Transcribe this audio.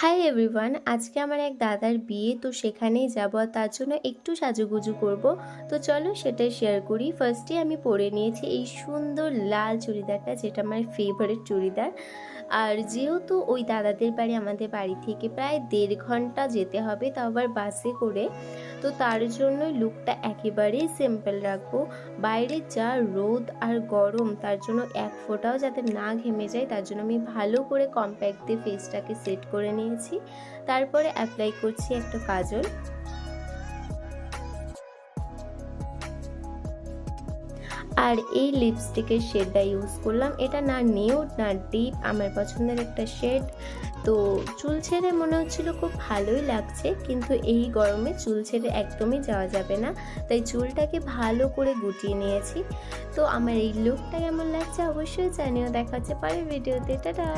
Hi everyone, আজকে আমার এক দাদার বিয়ে, তো সেখানেই যাব আর তার জন্য একটু সাজুগুজু করব। তো চলো সেটাই শেয়ার করি। ফার্স্টে আমি পরে নিয়েছি এই সুন্দর লাল চুড়িদারটা, যেটা আমার ফেভারিট চুড়িদার। আর যেহেতু ওই দাদাদের বাড়ি আমাদের বাড়ি থেকে প্রায় 1.5 ঘন্টা যেতে হবে, তাও আবার বাসে করে, তো তার জন্যই লুকটা একেবারেই সিম্পল রাখবো। বাইরে যা রোদ আর গরম, তার জন্য এক ফোঁটাও যাতে না ঘেমে যায়, তার জন্য আমি ভালো করে কম্প্যাক্ট দিয়ে ফেসটাকে সেট করে নিয়েছি। তারপরে অ্যাপ্লাই করছি একটা কাজল। আর এই লিপস্টিকের শেডটা ইউজ করলাম, এটা না নিউড না ডিপ, আমার পছন্দের একটা শেড। তো চুল ছেড়ে মনে হচ্ছিল খুব ভালোই লাগছে, কিন্তু এই গরমে চুল ছেড়ে একদমই যাওয়া যাবে না, তাই চুলটাকে ভালো করে গুটিয়ে নিয়েছি। তো আমার এই লুকটা কেমন লাগছে অবশ্যই জানিও। দেখা হচ্ছে পরের ভিডিওতে। টাটা।